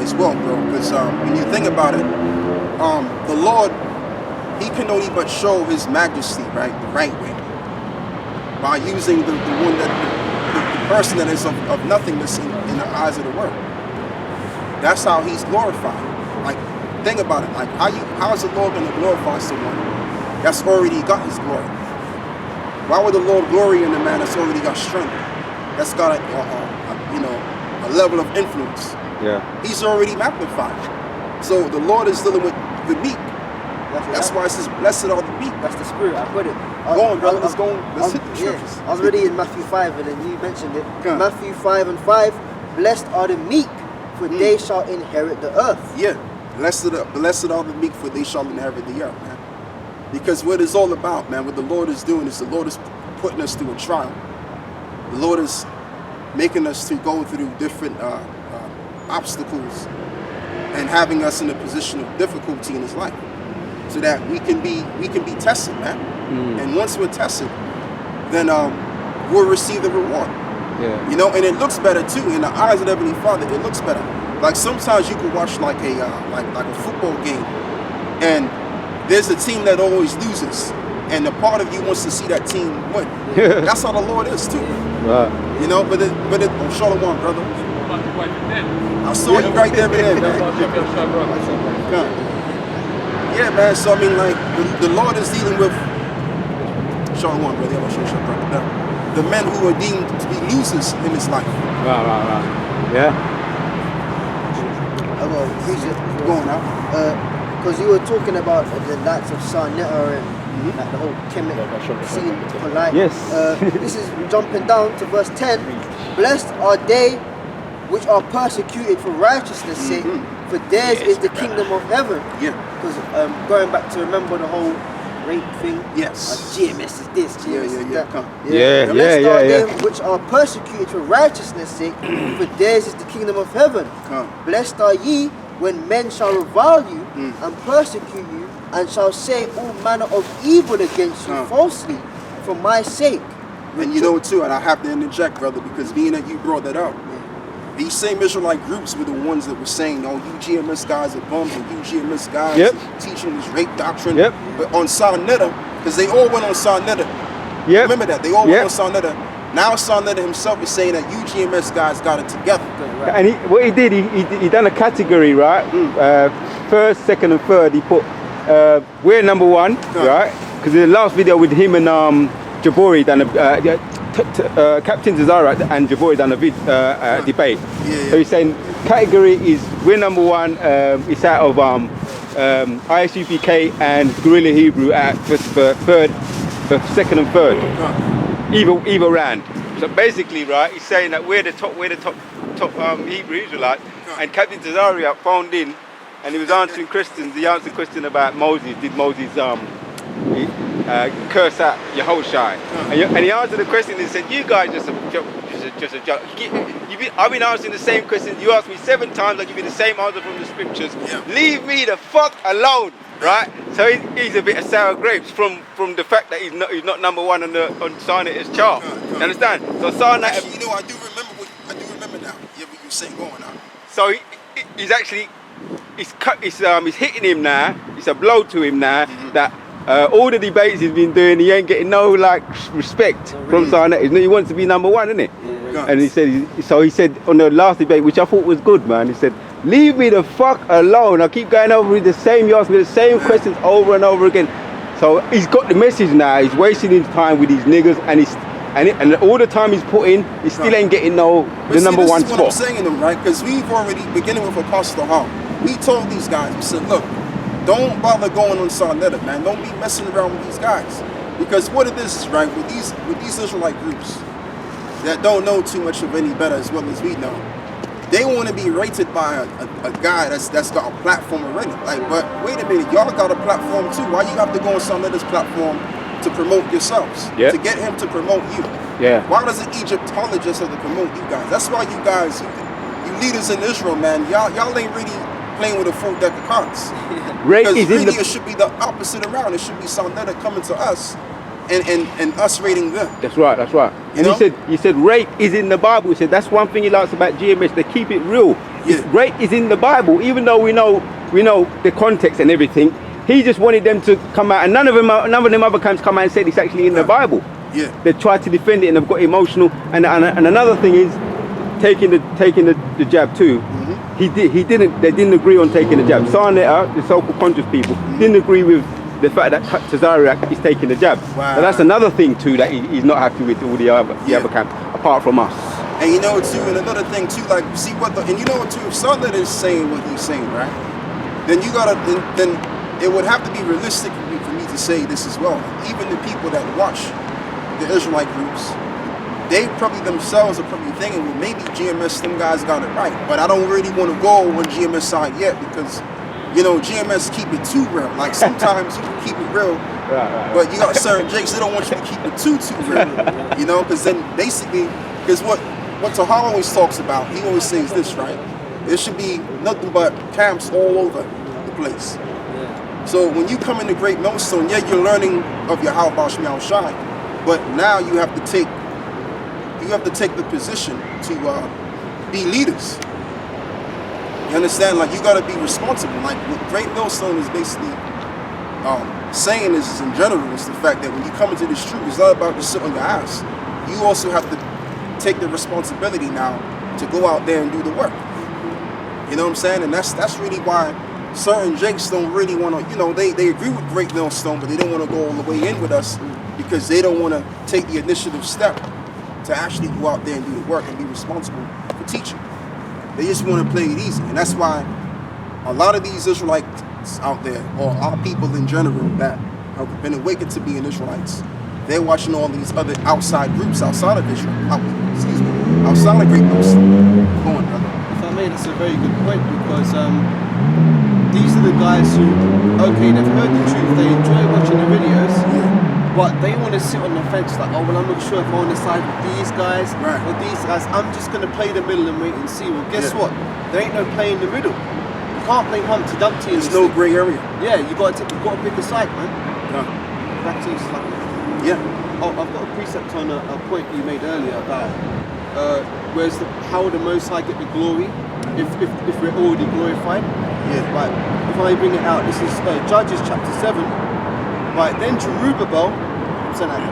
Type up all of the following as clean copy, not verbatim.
as well, bro. Because when you think about it, the Lord, He can only but show His majesty, right, the right way, by using the one that the person that is of nothingness in the eyes of the world. That's how He's glorified. Like, think about it. Like, how is the Lord going to glorify someone that's already got His glory? Why would the Lord glory in a man that's already got strength? That's got a level of influence. Yeah. He's already magnified. So the Lord is dealing with the meek. That's why it says, blessed are the meek. That's the spirit. I put it. Go on, brother. Let's hit the scriptures. I was already in Matthew 5, and then you mentioned it. Come. Matthew 5:5. Blessed are the meek, for they shall inherit the earth. Yeah. Blessed are the meek, for they shall inherit the earth, man. Because what it's all about, man, what the Lord is doing is the Lord is putting us through a trial. The Lord is making us to go through different obstacles and having us in a position of difficulty in His life, so that we can be tested, man. And once we're tested, then we'll receive the reward. Yeah. You know, and it looks better too in the eyes of the Heavenly Father. It looks better. Like sometimes you can watch like a football game, and there's a team that always loses, and the part of you wants to see that team win. That's how the Lord is too. Right. You know, but oh, Shalom, brother. I saw you right there, man. Yeah, man. So I mean, like the Lord is dealing with Shalom, brother. The men who are deemed to be losers in this life. Right. Yeah. Go on now. Because you were talking about the likes of Sarnetta and like the whole chemical scene polite. Yes. This is jumping down to verse 10. Blessed are they which are persecuted for righteousness' sake, for theirs is the kingdom of heaven. Yeah. Because going back to remember the whole rape thing. Yes. GMS is this, GMS is that. Yeah. Blessed are they which are persecuted for righteousness' sake, for theirs is the kingdom of heaven. Blessed are ye when men shall revile you and persecute you, and shall say all manner of evil against you falsely for my sake. And you know too, and I have to interject, brother, because being that you brought that up, these same Israelite groups were the ones that were saying, oh, you GMS guys are bums, and you GMS guys are teaching this rape doctrine. But on Sarnetta, because they all went on Sarnetta. Remember that, they all went on Sarnetta. Now Sarnetta himself is saying that you GMS guys got it together. And what he did, he done a category, right? First, second, and third. He put we're number one, right? Because in the last video with him and Jabori done Captain Zazara and Jabori done a debate. So he's saying category is we're number one. It's out of ISUPK and Guerrilla Hebrew at for second and third. Either round. So basically, right, he's saying that we're the top Hebrew Israelites, and Captain Tazaria phoned in, and he was answering questions. He answered a question about Moses. Did Moses curse out Yehoshai? And he answered the question and said, "You guys just a joke. I've been answering the same question. You asked me 7 times. I give you the same answer from the scriptures. Leave me the fuck alone." Right, so he's a bit of sour grapes from the fact that he's not number one on Sarnetta's chart. You understand? So Sarnetta, actually, you know, I do remember now. Yeah, what you're saying going on. So he's actually he's hitting him now. It's a blow to him now that all the debates he's been doing, he ain't getting no like respect from Sarnetta. He wants to be number one, isn't it? And he said on the last debate, which I thought was good, man. He said, "Leave me the fuck alone. I keep going over with the same. You ask me the same questions over and over again." So he's got the message now. He's wasting his time with these niggas, and all the time he's put in, he still ain't getting the number one spot. This is what I'm saying to them, right? Because we've already, beginning with Apostle Hall, we told these guys, we said, look, don't bother going on Sarnetta, man. Don't be messing around with these guys. Because what it is, right, with these Israelite groups that don't know too much of any better as well as we know, they want to be rated by a guy that's got a platform already. Like, but wait a minute, y'all got a platform too. Why you have to go on Sarnetta's platform to promote yourselves? To get him to promote you? Why doesn't Egyptologists have to promote you guys? That's why you guys, you leaders in Israel, man, y'all ain't really playing with a full deck of cards. Because really it should be the opposite around. It should be Sarnetta coming to us and us raiding them. That's right. That's right. You And know? he said rape is in the Bible. He said that's one thing he likes about GMS. They keep it real. Yeah. Rape is in the Bible, even though we know the context and everything. He just wanted them to come out, and none of them other camps come out and said it's actually in the Bible. Yeah. They tried to defend it and they've got emotional. And another thing is taking the jab too. Mm-hmm. They didn't agree on taking the jab. Sarnetta, the so-called conscious people, didn't agree with the fact that Tazariak is taking the jab. Wow. So that's another thing too that he's not happy with all the other camps, apart from us. And you know what too, and another thing too, like see what and you know what too, if Sarnetta is saying what he's saying, right? Then you gotta then it would have to be realistic for me to say this as well. Even the people that watch the Israelite groups, they probably themselves are probably thinking, well, maybe GMS, them guys got it right. But I don't really want to go on GMS side yet because, you know, GMS keep it too real. Like sometimes you can keep it real, Right. but you got certain jakes, they don't want you to keep it too real. You know, because then basically, because what Tahal always talks about, he always says this, right? There should be nothing but camps all over the place. So when you come into Great Millstone, yeah, you're learning of your Yahweh Shemiel Shai, but now you have to take the position to be leaders. You understand? Like you got to be responsible. Like what Great Millstone is basically saying is in general is the fact that when you come into this truth, it's not about just sitting on your ass. You also have to take the responsibility now to go out there and do the work. You know what I'm saying? And that's really why certain jakes don't really want to, you know, they agree with Great Millstone, but they don't want to go all the way in with us because they don't want to take the initiative step to actually go out there and do the work and be responsible for teaching. They just want to play it easy. And that's why a lot of these Israelites out there, or our people in general that have been awakened to being Israelites, they're watching all these other outside groups outside of Israel, outside of Great Millstone. Go on, brother. If I may, that's a very good point because these are the guys who, okay, they've heard the truth, they enjoy watching the videos, but they want to sit on the fence like, oh, well, I'm not sure if I want to side with these guys or these guys. I'm just going to play the middle and wait and see. Well, guess what? There ain't no play in the middle. You can't play Humpty Dumpty. There's no grey area. Yeah, you got to pick a side, man. Yeah. Back to you, Slack. Yeah. Oh, I've got a precept on a point you made earlier about how the Most High get the glory if we're already glorified. Yeah. Right. If I bring it out, this is Judges chapter 7. Right. Then Jerubbaal,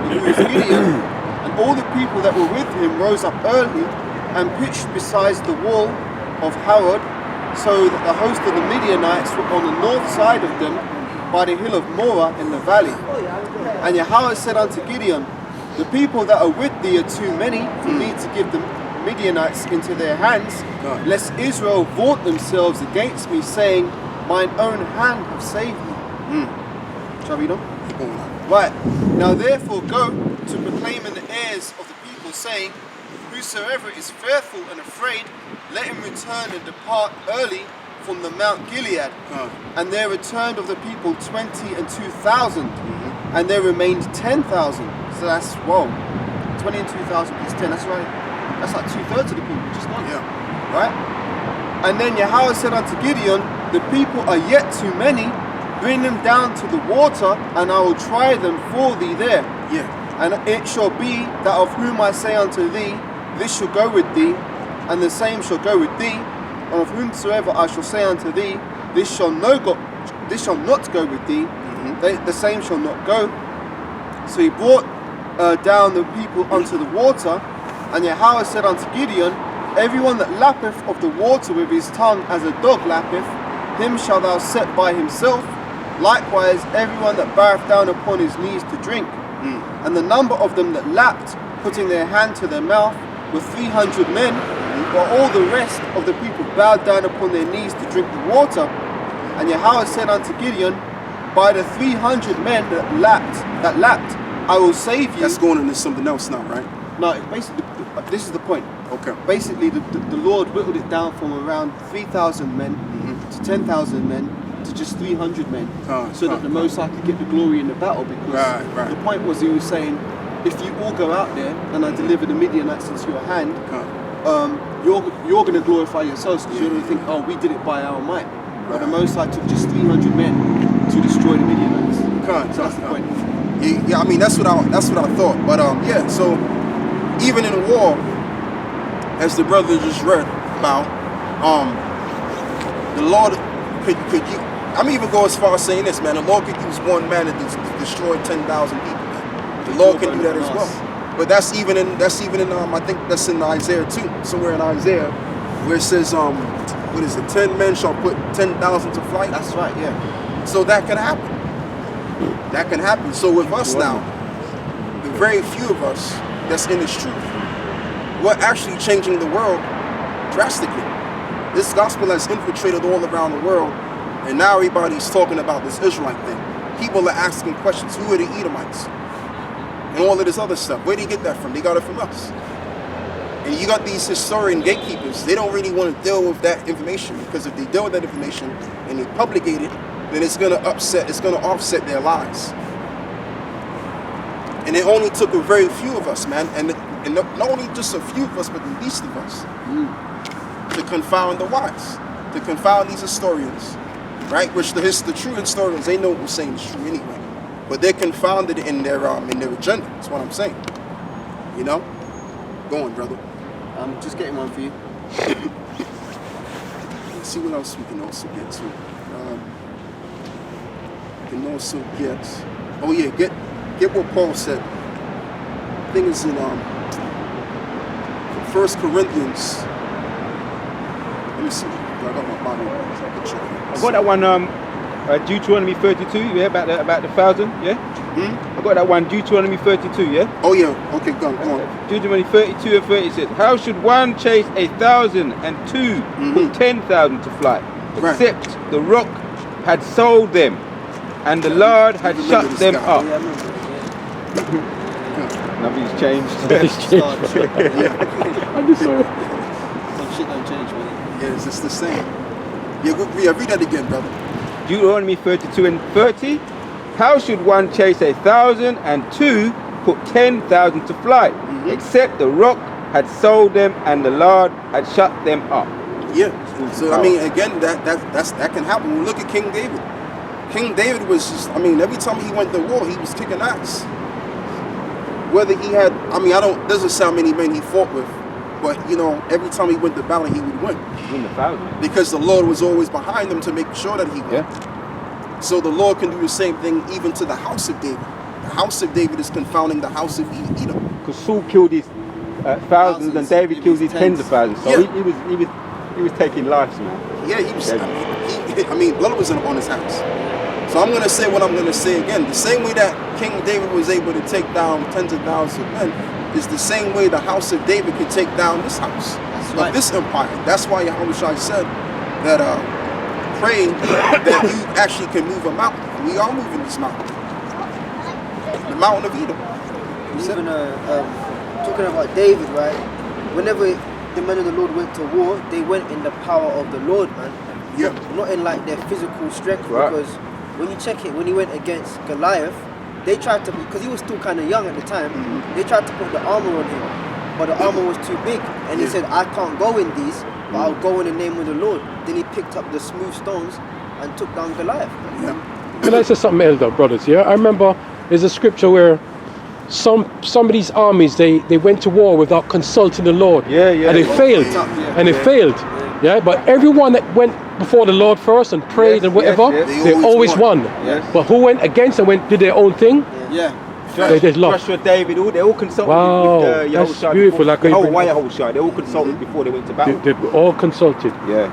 who was Gideon, and all the people that were with him rose up early and pitched beside the wall of Harod, so that the host of the Midianites were on the north side of them by the hill of Morah in the valley. And Yahweh said unto Gideon, the people that are with thee are too many for me to give the Midianites into their hands, lest Israel vaunt themselves against me, saying, mine own hand have saved me. Shall we read on? Right. Now therefore go to proclaim in the ears of the people, saying, whosoever is fearful and afraid, let him return and depart early from the Mount Gilead. And there returned of the people 20 and 2,000, and there remained 10,000. So that's 20 and 2,000 plus 10. That's right. That's like 2/3 of the people just gone. Yeah. Right. And then Yahweh said unto Gideon, the people are yet too many. Bring them down to the water, and I will try them for thee there. Yeah. And it shall be that of whom I say unto thee, this shall go with thee, and the same shall go with thee, and of whomsoever I shall say unto thee, this shall not go with thee, the same shall not go. So he brought down the people unto the water, and Yahweh said unto Gideon, everyone that lappeth of the water with his tongue as a dog lappeth, him shalt thou set by himself. Likewise, everyone that boweth down upon his knees to drink. And the number of them that lapped, putting their hand to their mouth, were 300 men, while all the rest of the people bowed down upon their knees to drink the water. And Yahweh said unto Gideon, by the 300 men that lapped, I will save you. That's going into something else now, right? No, basically, this is the point. Okay. Basically, the Lord whittled it down from around 3,000 men to 10,000 men to just 300 men, so that the Most High could get the glory in the battle. Because the point was, he was saying, if you all go out there and I deliver the Midianites into your hand, you're going to glorify yourselves, because you're going to think, oh, we did it by our might. But the Most High took just 300 men to destroy the Midianites. So that's the point. Yeah, I mean that's what I thought. But yeah, so even in war, as the brother just read about, the Lord could you. I'm even go as far as saying this, man. The Lord could use one man to destroy 10,000 people. Man. The Lord can do that as well. But that's even in I think that's in Isaiah too, somewhere in Isaiah, where it says what is it? 10 men shall put 10,000 to flight. That's right, yeah. So that can happen. That can happen. So with us now, the very few of us that's in this truth, we're actually changing the world drastically. This gospel has infiltrated all around the world, and now everybody's talking about this Israelite thing. People are asking questions. Who are the Edomites? And all of this other stuff. Where do you get that from? They got it from us. And you got these historian gatekeepers. They don't really want to deal with that information, because if they deal with that information and they publicate it, then it's going to offset their lives. And it only took a very few of us, man, and not only just a few of us, but the least of us, to confound the wise, to confound these historians, right? Which the true historians, they know what we're saying is true anyway, but they're confounded in their agenda. That's what I'm saying. You know, go on, brother. I'm just getting one for you. Let's see what else we can also get to. We can also get. Oh yeah, get what Paul said. I think it's in 1 Corinthians. Let me see. I got my Bible. So I can check it. I got that one, Deuteronomy 32, yeah, about the 1,000, yeah? I got that one, Deuteronomy 32, yeah? Oh yeah, okay, go on. Deuteronomy 32 and 30 says, how should one chase 1,000 and two put 10,000 to flight, except the rock had sold them, and the Lord had shut them up. Yeah, I remember. Nothing's changed. I just saw it. Some shit don't change, man. Yeah, it's just the same. Yeah, read that again, brother. Deuteronomy 32 and 30. How should one chase 1,000 and two put 10,000 to flight, except the rock had sold them and the Lord had shut them up? Yeah. So I mean, again, that can happen. We look at King David. King David was just, I mean, every time he went to war, he was kicking ass. Whether he had, I mean, doesn't sound many men he fought with, but you know, every time he went to battle, he would win. In the 1,000. Because the Lord was always behind him to make sure that he won. Yeah. So the Lord can do the same thing even to the house of David. The house of David is confounding the house of Edom. Because Saul killed his thousands and David killed his tens of thousands. So he was taking lives, man. Yeah, he was. I mean, blood was on his hands. So I'm going to say what I'm going to say again. The same way that King David was able to take down tens of thousands of men is the same way the house of David could take down this house, this empire. That's why Yahushua said that pray that you actually can move a mountain. And we are moving this mountain. The mountain of Edom. Even talking about David, right? Whenever the men of the Lord went to war, they went in the power of the Lord, man. Yeah. Not in like their physical strength, Right. because when you check it, when he went against Goliath, they tried to, because he was still kind of young at the time, they tried to put the armor on him, but the armor was too big, and he said, I can't go in these, but I'll go in the name of the Lord. Then he picked up the smooth stones and took down Goliath. Yeah. Can I say something, elder brothers? Yeah, I remember there's a scripture where some of these armies they went to war without consulting the Lord. Yeah. And they failed. And they failed. Yeah, but everyone that went before the Lord first and prayed and whatever, yes. they always won. Yes. But who went against and did their own thing? Yeah. They lost. Joshua, David, they all consulted Wow, with that's Yahushua beautiful. Like they all consulted before they went to battle. They all consulted. Yeah.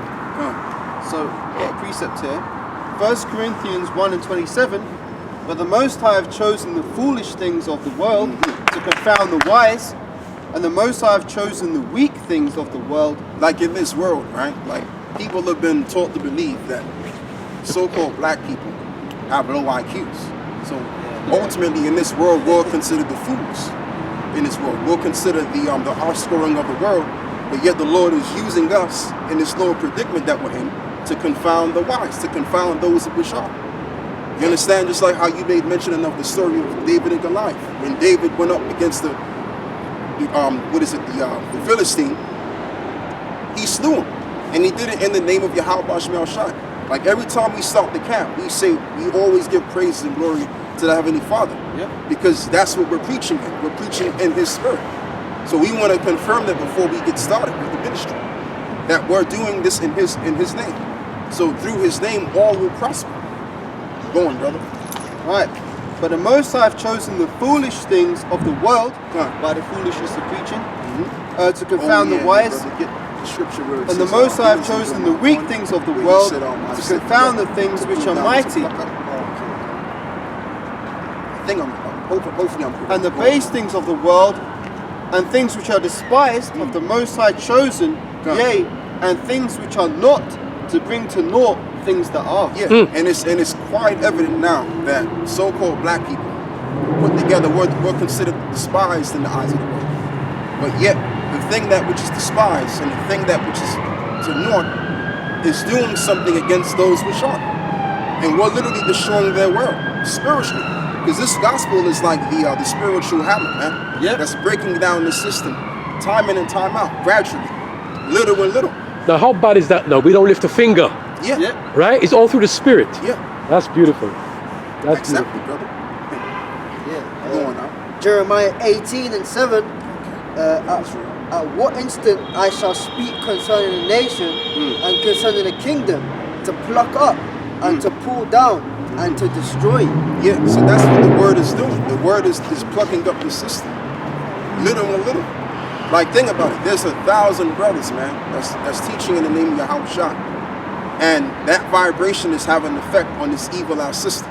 So, got a precept here. 1 Corinthians 1 and 27. But the Most High have chosen the foolish things of the world to confound the wise, and the Most High have chosen the weak things of the world. Like in this world, right? Like people have been taught to believe that so-called black people have low IQs. So ultimately in this world, we'll consider the fools in this world. We'll consider the offscoring of the world, but yet the Lord is using us in this lower predicament that we're in to confound the wise, to confound those which are. You understand? Just like how you made mention of the story of David and Goliath. When David went up against the Philistine, he slew him. And he did it in the name of Yahweh Shai. Like every time we start the camp, we always give praise and glory to the Heavenly Father. Yep. Because that's what we're preaching in. We're preaching in His Spirit. So we want to confirm that before we get started with the ministry, that we're doing this in His name. So through His name, all will prosper. Go on, brother. Right. But the Most High have chosen the foolish things of the world by the foolishness of preaching to confound the wise. Brother, get the scripture where it And the says, Most High have "Demons chosen in the weak one," things of the where he world said, to I said, confound the things "Put which them are down to mighty, pluck up." I think hopefully I'm correct. and the base things of the world, and things which are despised of the Most High chosen, yea, and things which are not, to bring to naught things that are. Yeah, and it's quite evident now that so-called black people put together we're considered despised in the eyes of the world. But yet, the thing that which is despised and the thing that which is to naught is doing something against those which aren't. And we're literally destroying their world spiritually. Because this gospel is like the spiritual hammer, man. Yep. That's breaking down the system time in and time out, gradually, little and little. Now, how bad is that now? We don't lift a finger, Yeah. Yep. right? It's all through the Spirit. Yeah. That's beautiful. That's Exactly, beautiful. brother. Yeah. Go on now. Jeremiah 18:7. At what instant I shall speak concerning the nation and concerning the kingdom, to pluck up and to pull down and to destroy. Yeah, so that's what the word is doing. The word is plucking up the system, little and little. Like, think about it. There's 1,000 brothers, man, that's teaching in the name of Yahushua, and that vibration is having an effect on this evil ass system.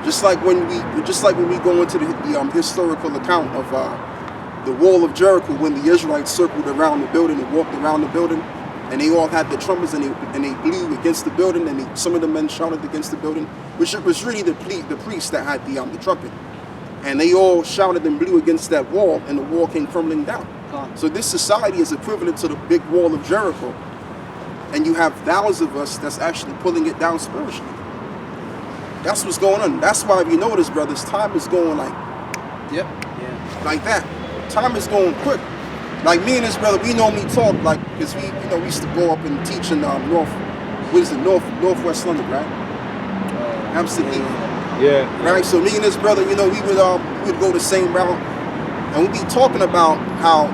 Just like when we go into the historical account of the wall of Jericho, when the Israelites circled around the building and walked around the building, and they all had the trumpets and they blew against the building, and some of the men shouted against the building, which it was really the priest that had the trumpet, and they all shouted and blew against that wall, and the wall came crumbling down. So this society is equivalent to the big wall of Jericho, and you have thousands of us that's actually pulling it down spiritually. That's what's going on. That's why, if you notice, brothers, time is going like that. Time is going quick. Like me and this brother, we normally talk because we used to go up and teach in northwest London, right? Amsterdam. Yeah. Right. So me and this brother, we would go the same route, and we'd be talking about how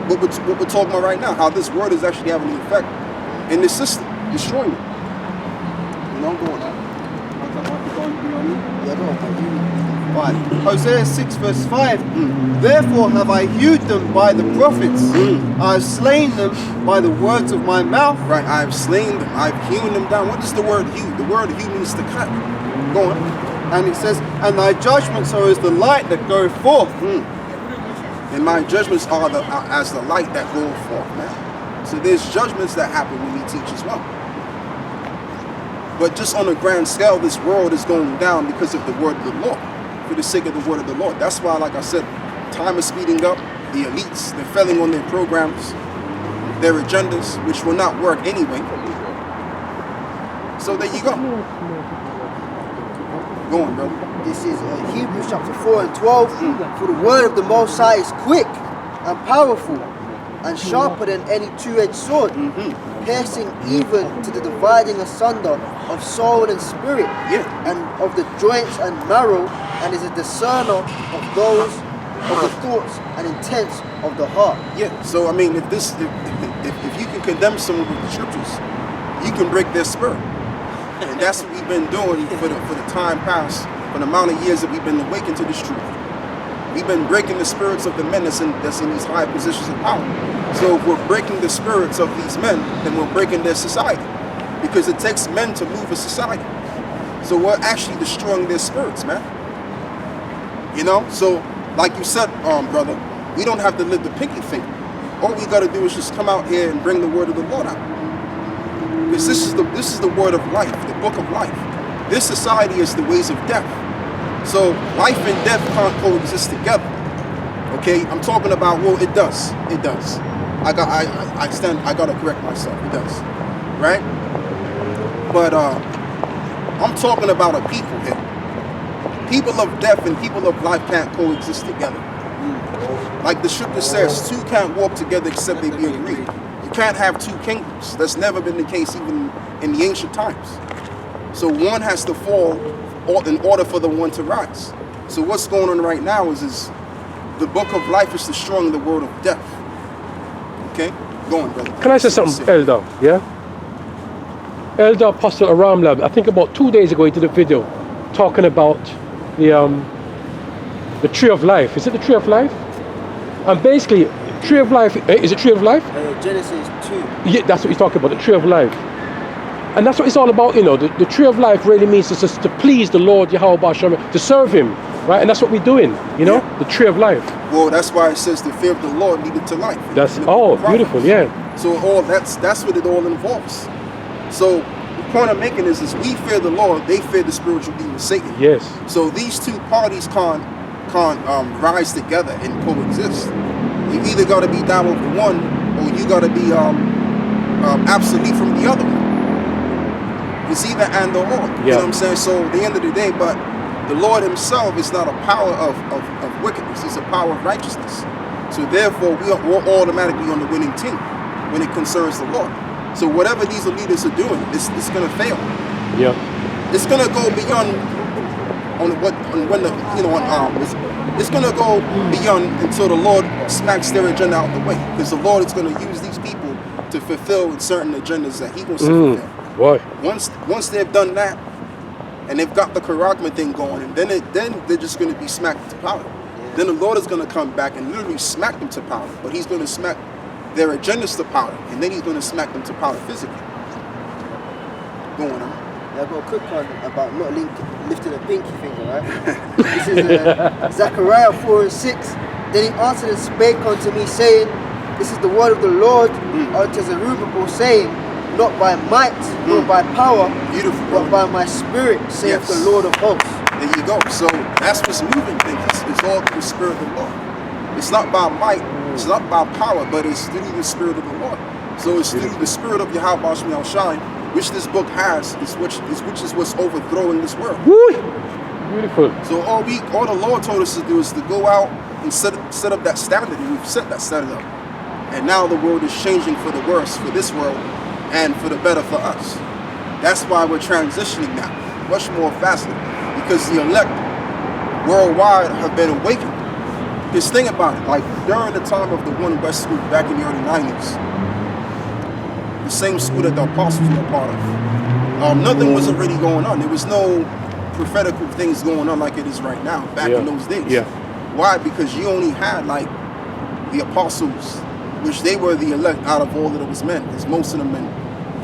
what we're talking about right now, how this word is actually having an effect in the system, destroying it. I'm going on. Yeah, go on. Right. Hosea 6:5. Therefore have I hewed them by the prophets. I have slain them by the words of my mouth. Right, I've slain them, I've hewn them down. What does the word hew? The word hew means to cut. Go on. And it says, and thy judgments are as the light that goeth forth. And my judgments are as the light that go forth, man. So there's judgments that happen when we teach as well. But just on a grand scale, this world is going down because of the word of the Lord, for the sake of the word of the Lord. That's why, like I said, time is speeding up. The elites, they're failing on their programs, their agendas, which will not work anyway. So there you go. Go on, brother. This is Hebrews chapter 4:12. For the word of the Most High is quick and powerful and sharper than any two-edged sword, piercing even to the dividing asunder of soul and spirit, and of the joints and marrow, and is a discerner of those of the thoughts and intents of the heart. Yeah. So I mean, if you can condemn someone with the scriptures, you can break their spirit. And that's what we've been doing for the time past, for the amount of years that we've been awakened to this truth. We've been breaking the spirits of the men that's in these high positions of power. So if we're breaking the spirits of these men, then we're breaking their society. Because it takes men to move a society. So we're actually destroying their spirits, man. So like you said, brother, we don't have to live the pinky finger. All we gotta do is just come out here and bring the word of the Lord out. Because this is the word of life, the book of life. This society is the ways of death. So life and death can't coexist together. Okay, I'm talking about, well, it does. I gotta correct myself. It does, right? But I'm talking about a people here. People of death and people of life can't coexist together. Like the scripture says, two can't walk together except they be agreed. You can't have two kingdoms. That's never been the case even in the ancient times. So one has to fall in order for the one to rise. So what's going on right now is the book of life is destroying the world of death. Okay? Go on, brother. Can I say something, Elder? Yeah? Elder Apostle Aram Lab, I think about 2 days ago he did a video talking about the tree of life. Is it the tree of life? And basically, tree of life, is it tree of life? Genesis 2. Yeah, that's what he's talking about, the tree of life. And that's what it's all about, you know. The tree of life really means to please the Lord Yahweh Bashem, to serve him, right? And that's what we're doing, you know, the tree of life. Well, that's why it says the fear of the Lord leadeth to life. That's beautiful, yeah. So that's what it all involves. So the point I'm making is we fear the Lord, they fear the spiritual demon Satan. Yes. So these two parties can't rise together and coexist. You either got to be down with the one, or you got to be absolute from the other one. It's either and or. You know what I'm saying? So at the end of the day, but the Lord himself is not a power of wickedness. It's a power of righteousness. So therefore, we're automatically on the winning team when it concerns the Lord. So whatever these leaders are doing, it's going to fail. Yeah. It's going to go beyond it's going to go beyond until the Lord smacks their agenda out the way. Because the Lord is going to use these people to fulfill certain agendas that he wants to fulfill. Boy. Once they've done that, and they've got the Karagma thing going, and then they're just going to be smacked to power. Then the Lord is going to come back and literally smack them to power. But he's going to smack their agendas to power, and then he's going to smack them to power physically. Going on. Yeah, I've got a quick one about not lifting a pinky finger, right? This is Zechariah 4:6. Then he answered and spake unto me, saying, this is the word of the Lord unto Zerubbabel, saying, not by might, nor by power, but by my spirit, saith the Lord of hosts. There you go. So that's what's moving things. It's all through the spirit of the Lord. It's not by might, it's not by power, but it's through the spirit of the Lord. So it's through the spirit of Yahweh Shemel Shai, which this book has, which is what's overthrowing this world. Woo! Beautiful. So all the Lord told us to do is to go out and set up that standard, and we've set that standard up. And now the world is changing for the worse for this world, and for the better for us. That's why we're transitioning now, much more faster, because the elect worldwide have been awakened. Just think about it, like during the time of the One West School back in the early 90s, the same school that the apostles were a part of, nothing was already going on. There was no prophetical things going on like it is right now, back in those days. Yeah. Why? Because you only had like the apostles, which they were the elect out of all of those men, because most of them men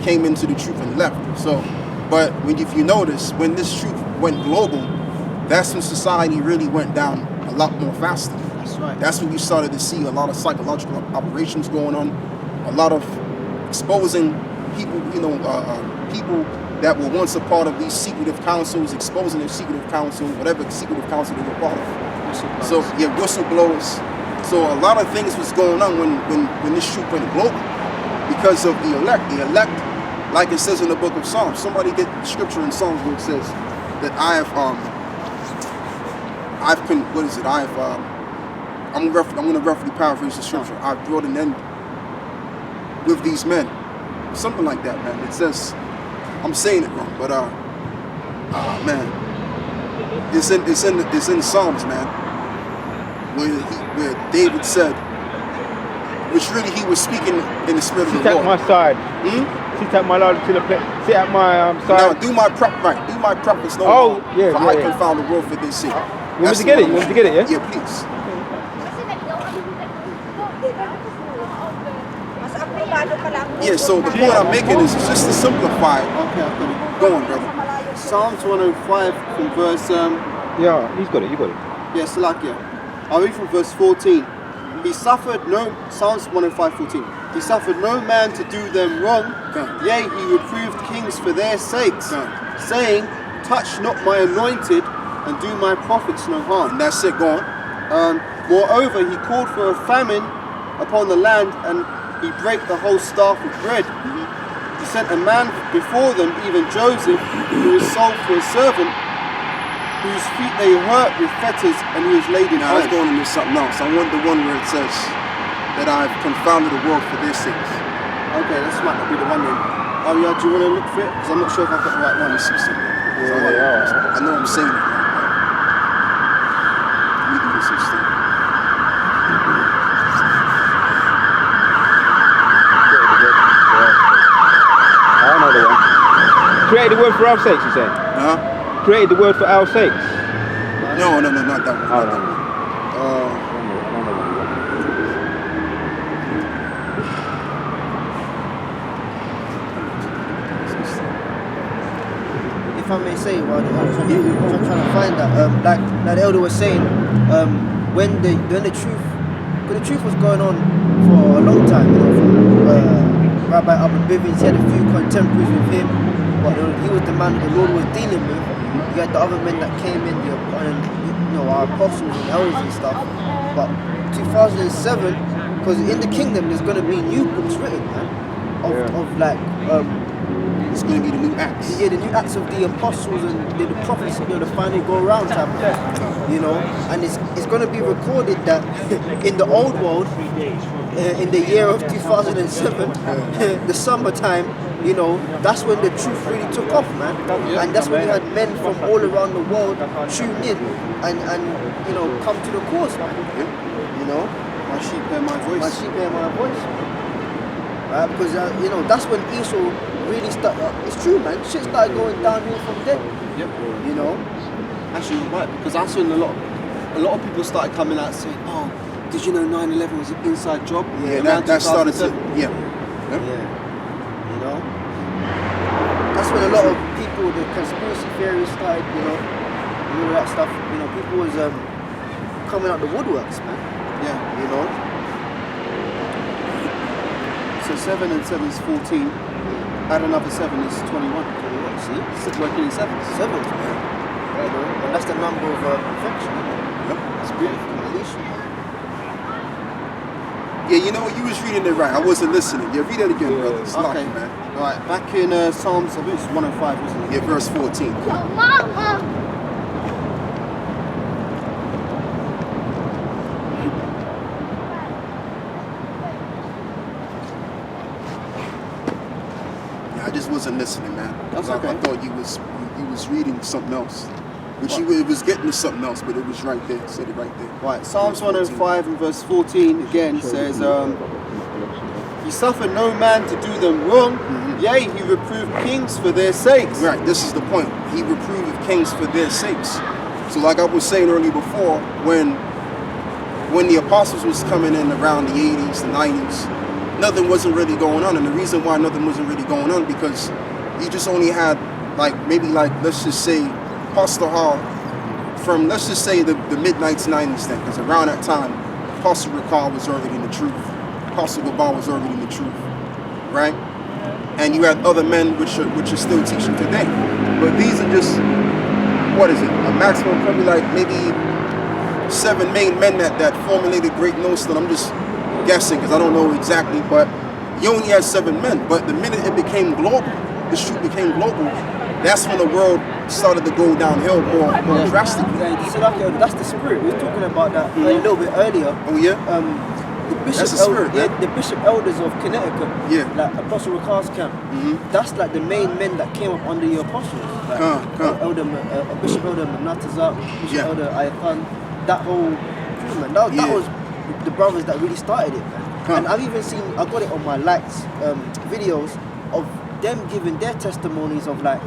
came into the truth and left. So, but if you notice, when this truth went global, that's when society really went down a lot more faster. That's right. That's when you started to see a lot of psychological operations going on, a lot of exposing people, people that were once a part of these secretive councils, exposing their secretive council, whatever secretive council they were part of. So, whistleblowers. So a lot of things was going on when this truth went global, because of the elect. The elect, like it says in the book of Psalms. Somebody get scripture in Psalms where it says that I'm going to roughly paraphrase the scripture. I've brought an end with these men, something like that, man. It says, I'm saying it wrong, but man, it's in Psalms, man, where David said, which really he was speaking in the spirit of the Lord. Sit at my side. Sit at my Lord to the place. Sit at my side. Now do my prophets no harm, for I confound the world for this sake. You want me to get it? You want me to get it, yeah? Yeah, please. Yeah, so the point I'm making is just to simplify it. Okay, I've got it. Go on, brother. Psalms 105 from verse Yeah, he's got it, you got it. yes, Salakia. I'll read from verse 14. He suffered no, Psalms 105:14. He suffered no man to do them wrong, yea, he reproved kings for their sakes, saying, touch not my anointed, and do my prophets no harm. And that's it, go on. Moreover, he called for a famine upon the land, and he brake the whole staff of bread. He sent a man before them, even Joseph, who was sold for a servant, whose feet they hurt with fetters, and who was laid in Now I was irons. going into something else. I want the one where it says that I've confounded the world for their sakes. Okay, this might not be the one then. Oh yeah, do you want to look for it? Because I'm not sure if I've got the right one. Let me see something. I know I'm saying it wrong. Let me do this instead. I know the one. Created the word for our sakes, you said? Huh? Created the word for our sakes. No, not that one. Not that one. If I may say, well, I'm trying to find that. Like the elder was saying, when the truth, because the truth was going on for a long time. You know, from Rabbi Abba Bivens, he had a few contemporaries with him, but he was the man that the Lord was dealing with. You had the other men that came in, our apostles and elders and stuff. But 2007, because in the kingdom there's going to be new books written, man, of like. It's going to be the new acts. Yeah, the new acts of the apostles and the prophets, the finally go around type of thing, and it's going to be recorded that in the old world, in the year of 2007, the summertime, that's when the truth really took off, man. And that's when you had men from all around the world tune in and come to the cause, man. My sheep hear my voice. My sheep hear my voice. Because that's when Esau really started. It's true, man. Shit started going downhill from there. Yep. Actually, you're right, because that's when a lot of people started coming out saying, "Oh, did you know 9/11 was an inside job?" Yeah, that started to. Yeah. That's when a lot of people, the conspiracy theories started, and all that stuff. People was coming out the woodworks, man. Yeah. So 7 and 7 is 14. Add another 7 is 21. See? It's working in sevens. Sevens, man. And that's the number of perfection. It's beautiful. Alicia. Yeah, you was reading it right. I wasn't listening. Yeah, read it again, brother. It's lucky, man. All right, back in Psalms, I think it's 105, wasn't it? Yeah, verse 14. I just wasn't listening, man. That's okay. I thought you was reading something else. Which it was getting to something else, but it was right there. It said it right there. Right, Psalms 105 and verse 14 again says, He suffered no man to do them wrong, yea, he reproved kings for their sakes. Right, this is the point. He reproved kings for their sakes. So like I was saying earlier before, when the apostles was coming in around the 80s, the 90s, nothing wasn't really going on. And the reason why nothing wasn't really going on, because you just only had let's just say Pastor Hall from, let's just say the mid-1990s then, because around that time, Pastor Ricard was already in the truth. Pastor Gabar was already in the truth, right? And you had other men which are still teaching today. But these are just, what is it? A maximum, probably like maybe 7 main men that formulated Great Nostrum. I'm just guessing because I don't know exactly, but you only had 7 men. But the minute it became global, this truth became global, that's when the world started to go downhill more drastically. Yeah, that's the spirit. We were talking about that a little bit earlier. Oh yeah? That's the spirit, the Bishop Elders of Connecticut, like Apostle Ricard's camp, that's like the main men that came up under the apostles. Like Bishop Elder Manatazak, Bishop Elder Ayathan, that whole crew, man. That was the brothers that really started it, man. And I've even seen, I got it on my likes videos of them giving their testimonies of like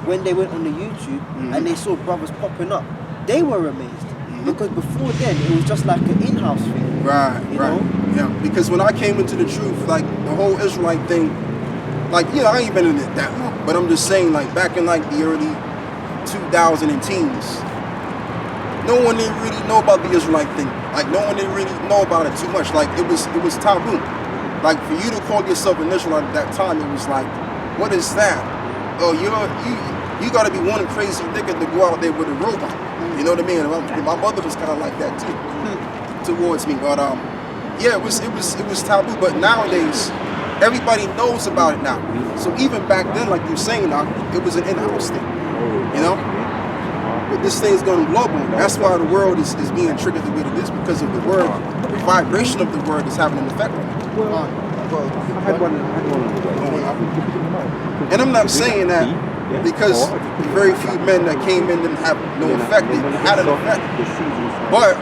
when they went on the YouTube and they saw brothers popping up. They were amazed because before then it was just like an in-house thing. Right. Yeah, because when I came into the truth, like the whole Israelite thing, like I ain't been in it that long, but I'm just saying, like back in like the early 2010s, no one didn't really know about the Israelite thing. Like no one didn't really know about it too much. Like it was taboo. Like for you to call yourself an Israelite at that time, it was like, what is that? Oh, you gotta be one crazy nigga to go out there with a robot. You know what I mean? My mother was kind of like that too, towards me. But it was taboo. But nowadays, everybody knows about it now. So even back then, like you're saying, it was an in-house thing. But this thing's going global. That's why the world is being triggered the way it is, because of the word. The vibration of the word is having an effect on it. And I'm not saying that because very few men that came in didn't have no effect. It had an effect. But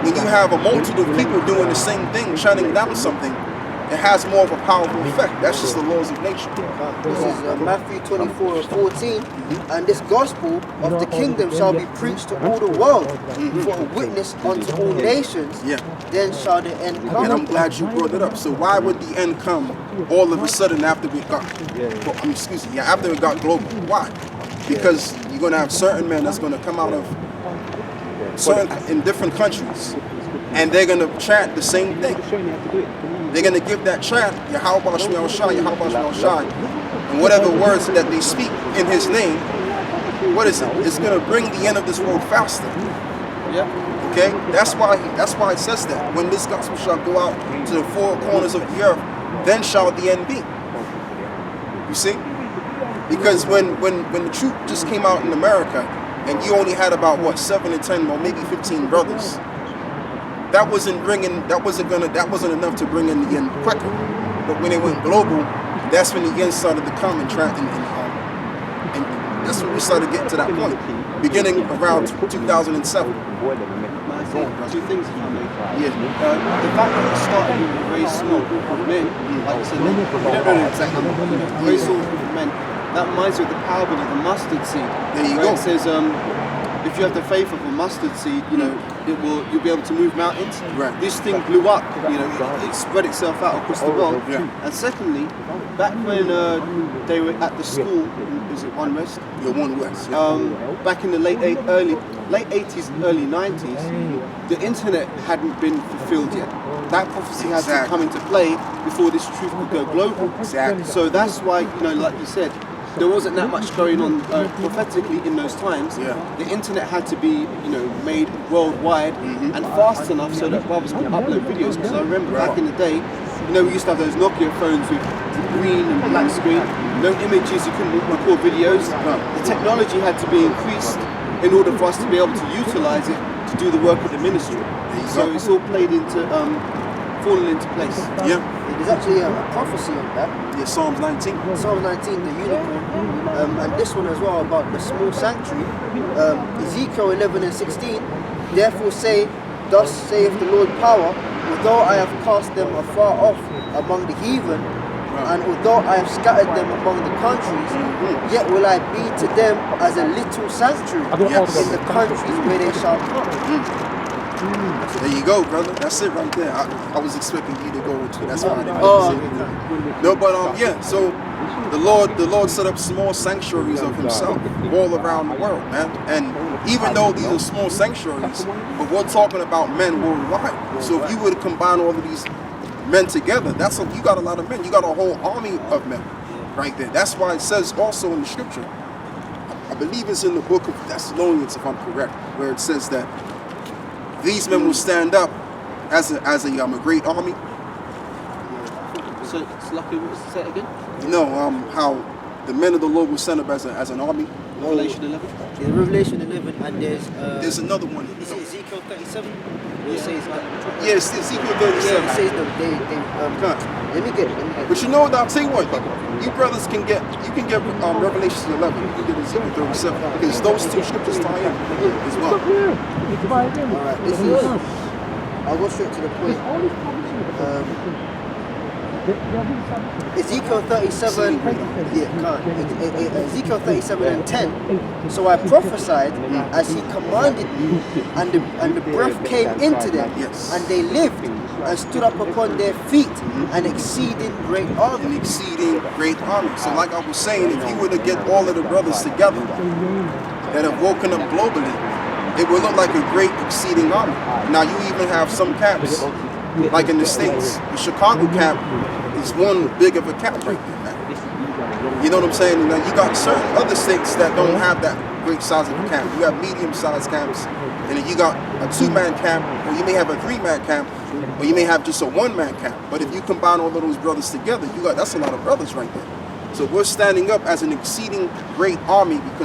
when you have a multitude of people doing the same thing, shutting down something, it has more of a powerful effect. That's just the laws of nature. This is Matthew 24:14. And this gospel of the kingdom shall be preached to all the world for a witness unto all nations. Yeah. Then shall the end come. And I'm glad you brought it up. So why would the end come all of a sudden after we got, after it got global? Why? Because you're going to have certain men that's going to come out of in different countries, and they're going to chant the same thing. They're going to give that chant, Yahweh Shmi Al-Shai, Yahweh Shmi Al-Shai, and whatever words that they speak in his name, what is it? It's going to bring the end of this world faster. Yeah. Okay? That's why it says that. When this gospel shall go out to the four corners of the earth, then shall the end be. You see? Because when the truth just came out in America, and you only had about 7 to 10 or maybe 15 brothers, that wasn't enough to bring in the end quicker. But when it went global, that's when the end started to come and that's when we started getting to that point, beginning around 2007. Two things, if I may. Yeah. The fact that it started with a very small group of men, like you said, we don't know the exact number, a very small group of men, that reminds me of the parable of the mustard seed. There you go. It says, if you have the faith of a mustard seed, you'll be able to move mountains. Right. This thing blew up, it spread itself out across the world. Yeah. And secondly, back when they were at the school, is it One West? Yeah, One West. Yeah. Back in the late 80s and early 90s, the internet hadn't been fulfilled yet. That prophecy had to come into play before this truth could go global. Exactly. So that's why, like you said, there wasn't that much going on prophetically in those times. Yeah. The internet had to be, made worldwide and fast enough so that brothers could upload videos. Because I remember back in the day, we used to have those Nokia phones with green and black screen, no images, you couldn't record videos. The technology had to be increased in order for us to be able to utilize it to do the work of the ministry. So it's all fallen into place. Yeah. There's actually a prophecy on that. Yeah, Psalms 19. Psalm 19, the unicorn, and this one as well about the small sanctuary. Ezekiel 11 and 16. Therefore say, thus saith the Lord power, although I have cast them afar off among the heathen, and although I have scattered them among the countries, yet will I be to them as a little sanctuary in the countries where they shall come. There you go, brother. That's it right there. I was expecting you to go with you. That's why I didn't say it. No, but so the Lord set up small sanctuaries of himself all around the world, man. And even though these are small sanctuaries, but we're talking about men worldwide. So if you were to combine all of these men together, you got a lot of men. You got a whole army of men right there. That's why it says also in the scripture, I believe it's in the book of Thessalonians, if I'm correct, where it says that these men will stand up as a great army. So it's lucky, what's it again? How the men of the Lord will stand up as an army. Revelation 11? Yeah, Revelation 11, and there's another one. Is it Ezekiel 37? It says yes, Ezekiel 37. Yeah, it says let me get it. But I'll tell you what, you brothers can get Revelation 11, you can get Ezekiel 37, because those two scriptures tie in as well. Alright, this is, I'll go straight to the point. Ezekiel 37, Ezekiel 37 and 10. So I prophesied as he commanded me, and the breath came into them, and they lived and stood up upon their feet, an exceeding great army. An exceeding great army. So like I was saying, if you were to get all of the brothers together that have woken up globally, it would look like a great exceeding army. Now you even have some camps, like in the States, the Chicago camp is one big of a camp right there, man. You know what I'm saying? Now you got certain other states that don't have that great size of a camp. You have medium-sized camps, and then you got a 2-man camp, or you may have a 3-man camp, or you may have just a 1-man camp. But if you combine all of those brothers together, that's a lot of brothers right there. So we're standing up as an exceeding great army because